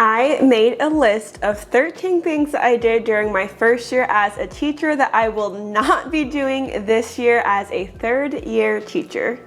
I made a list of 13 things that I did during my first year as a teacher that I will not be doing this year as a third year teacher.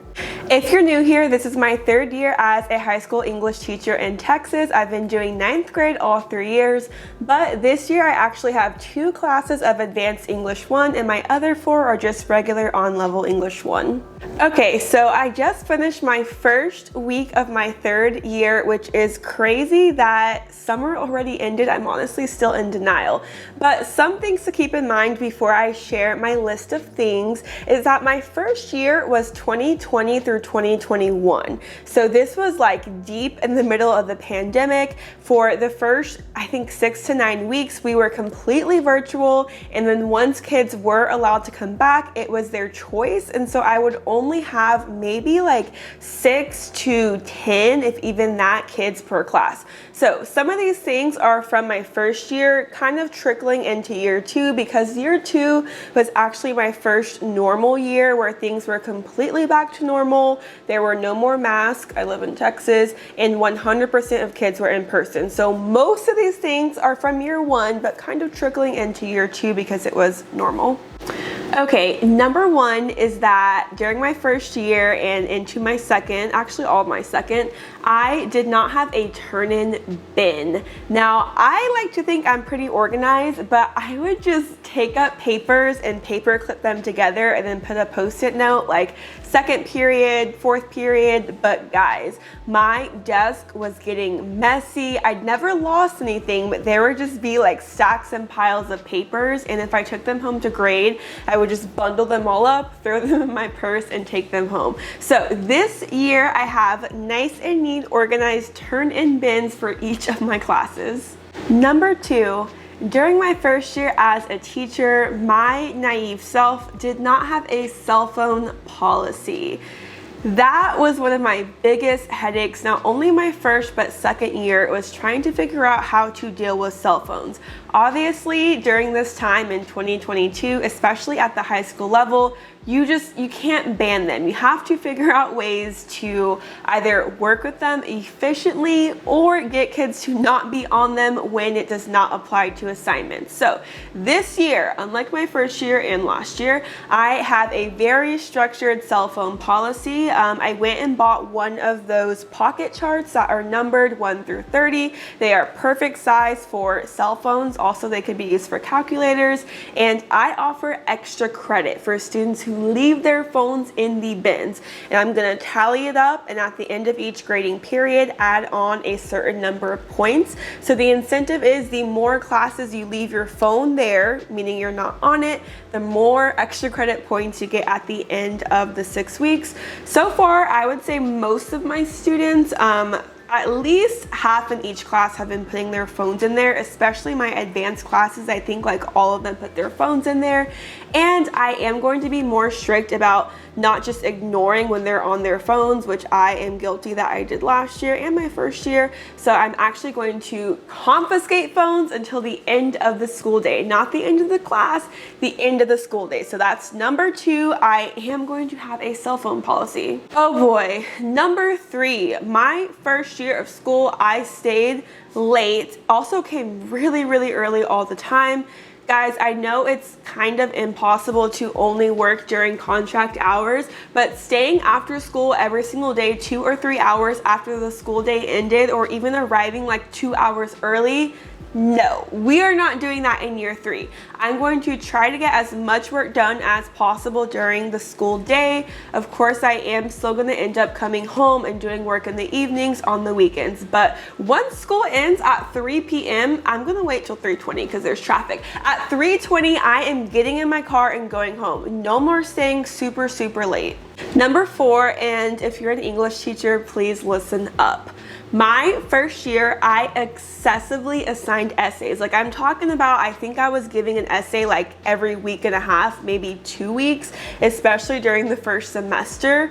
If you're new here, this is my third year as a high school English teacher in Texas. I've been doing 9th grade all 3 years, but this year I actually have 2 classes of Advanced English 1 and my other 4 are just regular on-level English 1. Okay, so I just finished my first week of my 3rd year, which is crazy that summer already ended. I'm honestly still in denial. But some things to keep in mind before I share my list of things is that my first year was 2020 through 2021. So this was like deep in the middle of the pandemic. For the first, I think 6 to 9 weeks, we were completely virtual. And then once kids were allowed to come back, it was their choice. And so I would only have maybe like 6 to 10, if even that, kids per class. So some of these things are from my first year, kind of trickling into year 2, because year 2 was actually my first normal year where things were completely back to normal. There were no more masks. I live in Texas, and 100% of kids were in person. So most of these things are from year 1, but kind of trickling into year 2 because it was normal. Okay, number 1 is that during my first year and into my second, actually all of my second, I did not have a turn-in bin. Now, I like to think I'm pretty organized, but I would just take up papers and paper clip them together and then put a post-it note like 2nd period, 4th period. But guys, my desk was getting messy. I'd never lost anything, but there would just be like stacks and piles of papers. And if I took them home to grade, I would just bundle them all up, throw them in my purse, and take them home. So this year I have nice and neat organized turn-in bins for each of my classes. Number 2, during my first year as a teacher, my naive self did not have a cell phone policy. That was one of my biggest headaches, not only my first but second year, was trying to figure out how to deal with cell phones. Obviously, during this time in 2022, especially at the high school level, you can't ban them. You have to figure out ways to either work with them efficiently or get kids to not be on them when it does not apply to assignments. So this year, unlike my first year and last year, I have a very structured cell phone policy. I went and bought one of those pocket charts that are numbered 1 through 30. They are perfect size for cell phones. Also, they can be used for calculators. And I offer extra credit for students who leave their phones in the bins. And I'm gonna tally it up, and at the end of each grading period, add on a certain number of points. So the incentive is the more classes you leave your phone there, meaning you're not on it, the more extra credit points you get at the end of the 6 weeks. So far, I would say most of my students, at least half in each class, have been putting their phones in there, especially my advanced classes. I think like all of them put their phones in there. And I am going to be more strict about not just ignoring when they're on their phones, which I am guilty that I did last year and my first year. So I'm actually going to confiscate phones until the end of the school day, not the end of the class, the end of the school day. So that's number 2. I am going to have a cell phone policy. Oh boy. Number 3, my first year of school, I stayed late, also came really early all the time. Guys, I know it's kind of impossible to only work during contract hours, but staying after school every single day 2 or 3 hours after the school day ended, or even arriving like 2 hours early, no, we are not doing that in year 3. I'm going to try to get as much work done as possible during the school day. Of course, I am still going to end up coming home and doing work in the evenings on the weekends. But once school ends at 3 p.m., I'm going to wait till 3:20 because there's traffic. At 3:20, I am getting in my car and going home. No more staying super late. Number 4, and if you're an English teacher, please listen up. My first year, I excessively assigned essays. Like I'm talking about, I think I was giving an essay like every week and a half, maybe 2 weeks, especially during the first semester.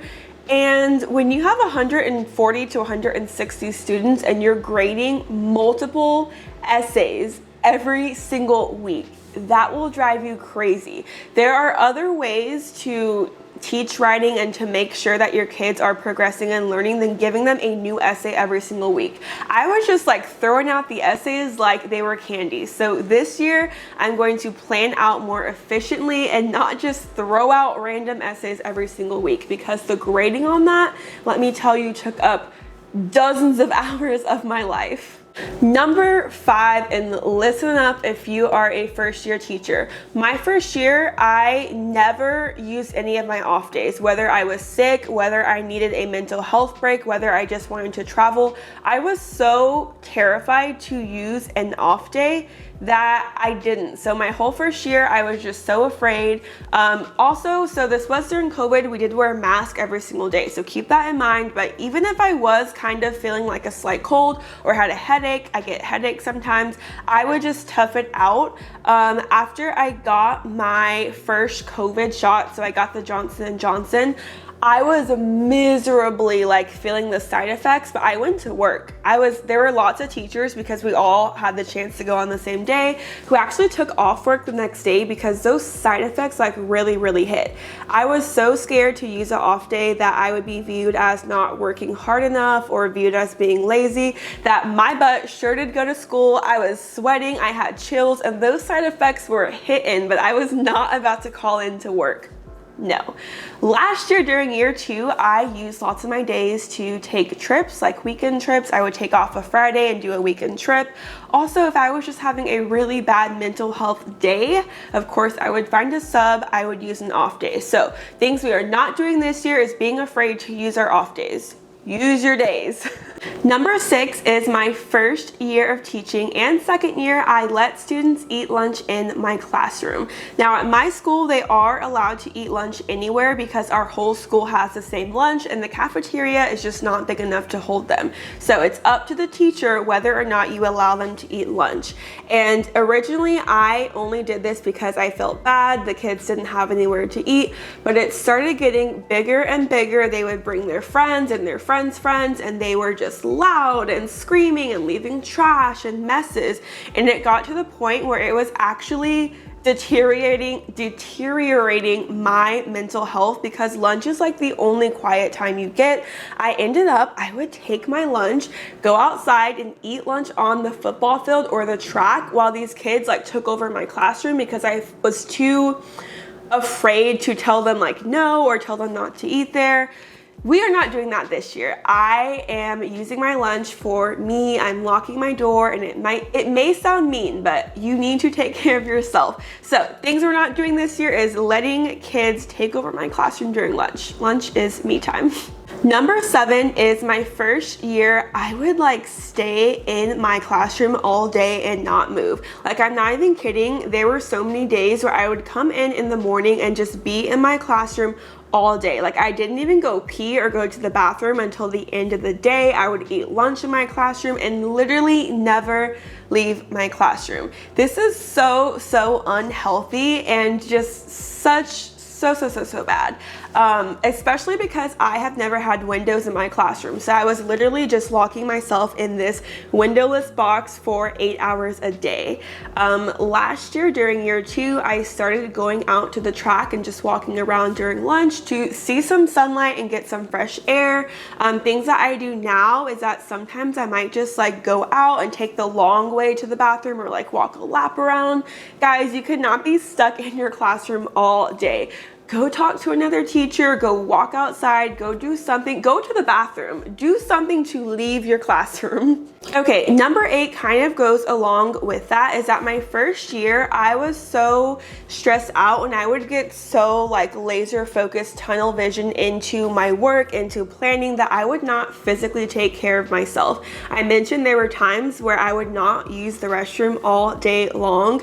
And when you have 140 to 160 students and you're grading multiple essays every single week, that will drive you crazy. There are other ways to teach writing and to make sure that your kids are progressing and learning than giving them a new essay every single week. I was just like throwing out the essays like they were candy. So this year I'm going to plan out more efficiently and not just throw out random essays every single week, because the grading on that, let me tell you, took up dozens of hours of my life. Number 5, and listen up if you are a first year teacher. My first year, I never used any of my off days, whether I was sick, whether I needed a mental health break, whether I just wanted to travel. I was so terrified to use an off day that I didn't. So my whole first year, I was just so afraid. Also, so this was during COVID, we did wear a mask every single day. So keep that in mind. But even if I was kind of feeling like a slight cold or had a headache, I get headaches sometimes, I would just tough it out. After I got my first COVID shot, so I got the Johnson & Johnson, I was miserably like feeling the side effects, but I went to work. There were lots of teachers, because we all had the chance to go on the same day, who actually took off work the next day because those side effects like really hit. I was so scared to use an off day that I would be viewed as not working hard enough or viewed as being lazy, that my butt sure did go to school. I was sweating, I had chills, and those side effects were hitting, but I was not about to call in to work. No. Last year during year 2, I used lots of my days to take trips, like weekend trips. I would take off a Friday and do a weekend trip. Also, if I was just having a really bad mental health day, of course, I would find a sub, I would use an off day. So things we are not doing this year is being afraid to use our off days. Use your days. Number 6 is my first year of teaching and second year. I let students eat lunch in my classroom. Now at my school, they are allowed to eat lunch anywhere because our whole school has the same lunch and the cafeteria is just not big enough to hold them. So it's up to the teacher whether or not you allow them to eat lunch. And originally I only did this because I felt bad. The kids didn't have anywhere to eat, but it started getting bigger and bigger. They would bring their friends and their friends, and they were just loud and screaming and leaving trash and messes. And it got to the point where it was actually deteriorating my mental health, because lunch is like the only quiet time you get. I would take my lunch, go outside and eat lunch on the football field or the track while these kids like took over my classroom, because I was too afraid to tell them like no or tell them not to eat there. We are not doing that this year. I am using my lunch for me. I'm locking my door, and it may sound mean, but you need to take care of yourself. So things we're not doing this year is letting kids take over my classroom during lunch. Lunch is me time. Number 7 is my first year. I would like stay in my classroom all day and not move. Like, I'm not even kidding. There were so many days where I would come in the morning and just be in my classroom all day. Like, I didn't even go pee or go to the bathroom until the end of the day. I would eat lunch in my classroom and literally never leave my classroom. This is so unhealthy and just so bad. Especially because I have never had windows in my classroom. So I was literally just locking myself in this windowless box for 8 hours a day. Last year during year 2, I started going out to the track and just walking around during lunch to see some sunlight and get some fresh air. Things that I do now is that sometimes I might just like go out and take the long way to the bathroom or like walk a lap around. Guys, you could not be stuck in your classroom all day. Go talk to another teacher, go walk outside, go do something, go to the bathroom, do something to leave your classroom. Okay, number 8 kind of goes along with that, is that my first year, I was so stressed out and I would get so like laser focused, tunnel vision into my work, into planning, that I would not physically take care of myself. I mentioned there were times where I would not use the restroom all day long.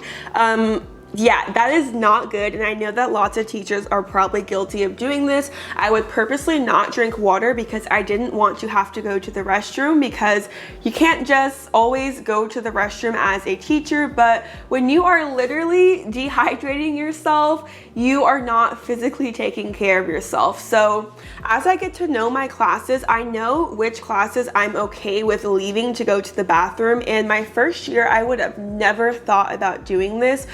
Yeah, that is not good, and I know that lots of teachers are probably guilty of doing this. I would purposely not drink water because I didn't want to have to go to the restroom, because you can't just always go to the restroom as a teacher, but when you are literally dehydrating yourself, you are not physically taking care of yourself. So as I get to know my classes, I know which classes I'm okay with leaving to go to the bathroom. And my first year, I would have never thought about doing this.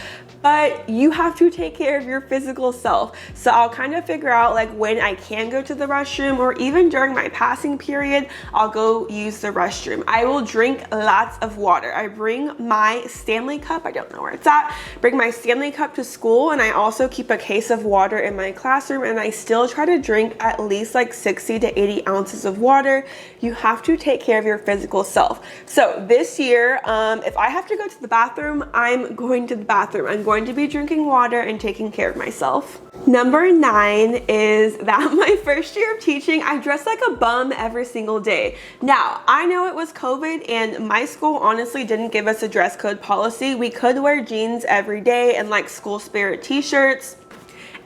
but you have to take care of your physical self. So I'll kind of figure out like when I can go to the restroom, or even during my passing period, I'll go use the restroom. I will drink lots of water. I bring my Stanley cup, I don't know where it's at, bring my Stanley cup to school, and I also keep a case of water in my classroom, and I still try to drink at least like 60 to 80 ounces of water. You have to take care of your physical self. So this year, if I have to go to the bathroom, I'm going to the bathroom. I'm going to be drinking water and taking care of myself. Number 9 is that my first year of teaching, I dressed like a bum every single day. Now, I know it was COVID and my school honestly didn't give us a dress code policy. We could wear jeans every day and like school spirit t-shirts.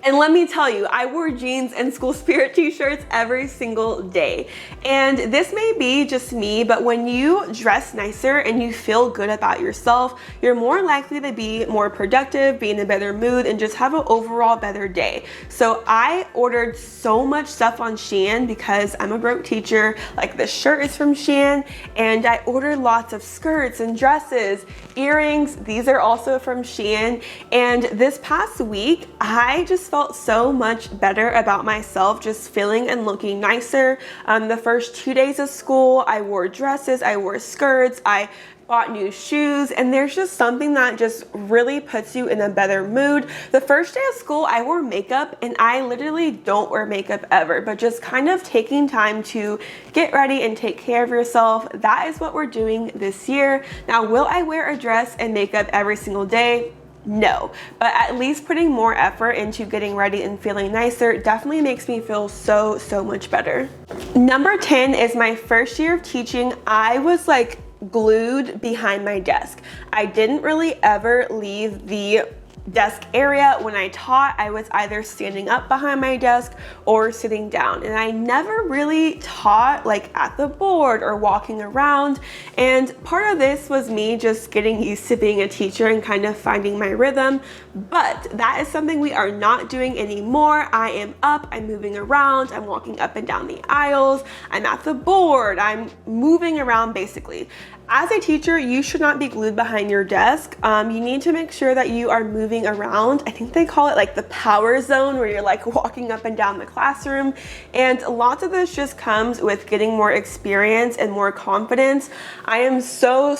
And let me tell you, I wore jeans and school spirit t-shirts every single day. And this may be just me, but when you dress nicer and you feel good about yourself, you're more likely to be more productive, be in a better mood, and just have an overall better day. So I ordered so much stuff on Shein because I'm a broke teacher. Like this shirt is from Shein, and I ordered lots of skirts and dresses, earrings. These are also from Shein. And this past week, I just felt so much better about myself, just feeling and looking nicer. The first 2 days of school, I wore dresses, I wore skirts, I bought new shoes, and there's just something that just really puts you in a better mood. The first day of school, I wore makeup, and I literally don't wear makeup ever, but just kind of taking time to get ready and take care of yourself. That is what we're doing this year. Now, will I wear a dress and makeup every single day? No, but at least putting more effort into getting ready and feeling nicer definitely makes me feel so much better. Number 10 is my first year of teaching. I was like glued behind my desk. I didn't really ever leave the desk area. When I taught, I was either standing up behind my desk or sitting down, and I never really taught like at the board or walking around. And part of this was me just getting used to being a teacher and kind of finding my rhythm, but that is something we are not doing anymore. I am up, I'm moving around, I'm walking up and down the aisles, I'm at the board, I'm moving around basically. As a teacher, you should not be glued behind your desk. You need to make sure that you are moving around. I think they call it like the power zone, where you're like walking up and down the classroom. And lots of this just comes with getting more experience and more confidence. I am so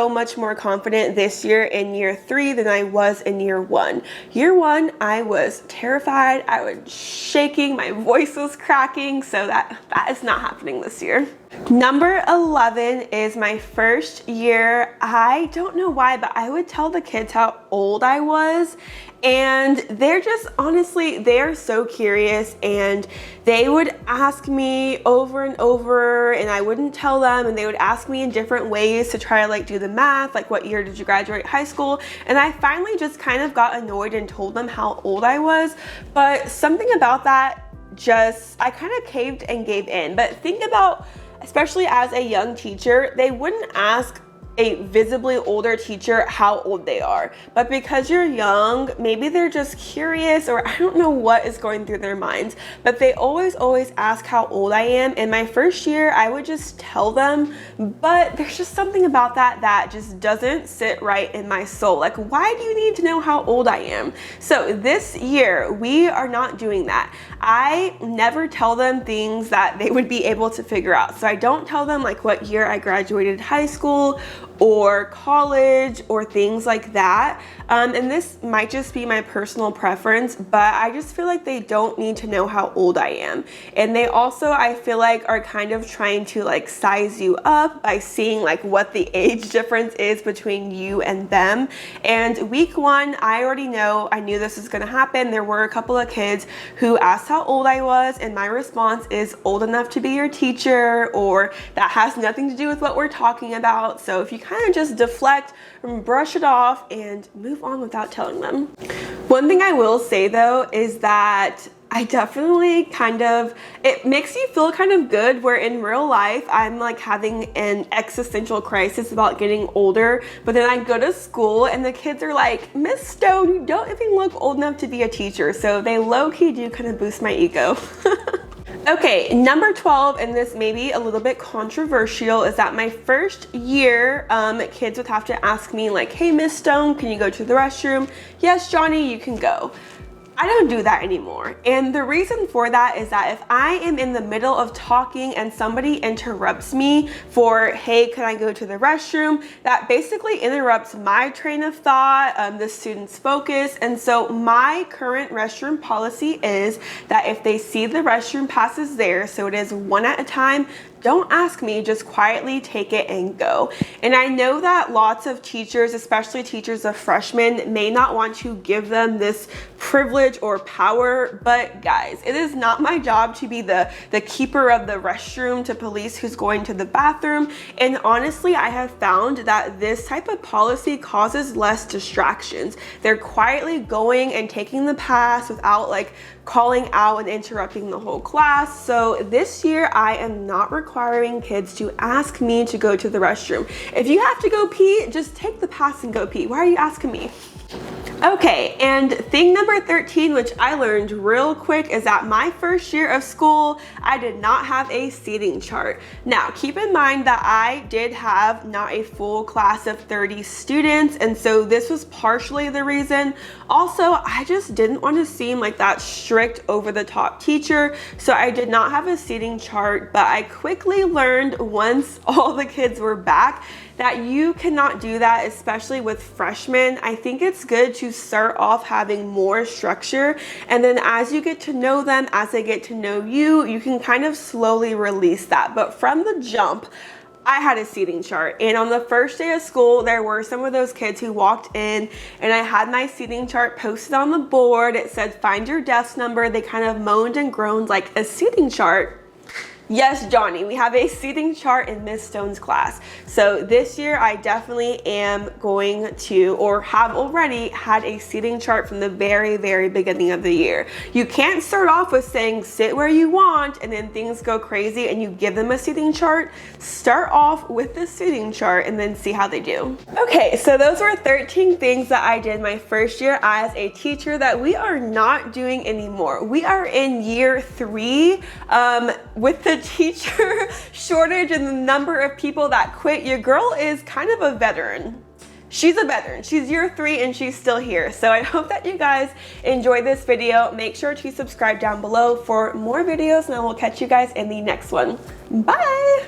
much more confident this year in year 3 than I was in year 1. Year 1, I was terrified. I was shaking, my voice was cracking. So that is not happening this year. Number 11 is my first year. I don't know why, but I would tell the kids how old I was, and they're just, honestly, they're so curious, and they would ask me over and over, and I wouldn't tell them, and they would ask me in different ways to try to like do the math, like what year did you graduate high school? And I finally just kind of got annoyed and told them how old I was. But something about that, I kind of caved and gave in. But think about, especially as a young teacher, they wouldn't ask a visibly older teacher how old they are. But because you're young, maybe they're just curious, or I don't know what is going through their minds, but they always ask how old I am. In my first year, I would just tell them, but there's just something about that just doesn't sit right in my soul. Like, why do you need to know how old I am? So this year, we are not doing that. I never tell them things that they would be able to figure out. So I don't tell them like what year I graduated high school or college or things like that. And this might just be my personal preference, but I just feel like they don't need to know how old I am. And they also, I feel like, are kind of trying to like size you up by seeing like what the age difference is between you and them. And week 1, I already know, I knew this was gonna happen. There were a couple of kids who asked how old I was, and my response is old enough to be your teacher, or that has nothing to do with what we're talking about. So if you kind of just deflect and brush it off and move on without telling them. One thing I will say though is that I definitely it makes you feel kind of good, where in real life I'm like having an existential crisis about getting older, but then I go to school and the kids are like, Miss Stone, you don't even look old enough to be a teacher. So they low-key do kind of boost my ego. Okay, number 12, and this may be a little bit controversial, is that my first year, kids would have to ask me like, hey, Miss Stone, can you go to the restroom? Yes, Johnny, you can go. I don't do that anymore. And the reason for that is that if I am in the middle of talking and somebody interrupts me for, hey, can I go to the restroom? That basically interrupts my train of thought, the student's focus. And so my current restroom policy is that if they see the restroom passes there, so it is one at a time, don't ask me, just quietly take it and go. And I know that lots of teachers, especially teachers of freshmen, may not want to give them this privilege or power, but guys, it is not my job to be the keeper of the restroom to police who's going to the bathroom. And honestly, I have found that this type of policy causes less distractions. They're quietly going and taking the pass without like calling out and interrupting the whole class. So this year I am not requiring kids to ask me to go to the restroom. If you have to go pee, just take the pass and go pee. Why are you asking me? Okay, and thing number 13, which I learned real quick, is that my first year of school, I did not have a seating chart. Now, keep in mind that I did have not a full class of 30 students, and so this was partially the reason. Also, I just didn't want to seem like that strict over-the-top teacher, so I did not have a seating chart, but I quickly learned once all the kids were back that you cannot do that, especially with freshmen. I think it's good to start off having more structure, and then as you get to know them, as they get to know you, you can kind of slowly release that. But from the jump, I had a seating chart, and on the first day of school, there were some of those kids who walked in and I had my seating chart posted on the board. It said, find your desk number. They kind of moaned and groaned like, a seating chart? Yes, Johnny, we have a seating chart in Miss Stone's class. So this year I definitely am going to, or have already had a seating chart from the very, very beginning of the year. You can't start off with saying sit where you want and then things go crazy and you give them a seating chart. Start off with the seating chart and then see how they do. Okay, so those were 13 things that I did my first year as a teacher that we are not doing anymore. We are in year 3 with the teacher shortage and the number of people that quit. Your girl is kind of a veteran. She's a veteran. She's year 3 and she's still here. So I hope that you guys enjoyed this video. Make sure to subscribe down below for more videos and I will catch you guys in the next one. Bye.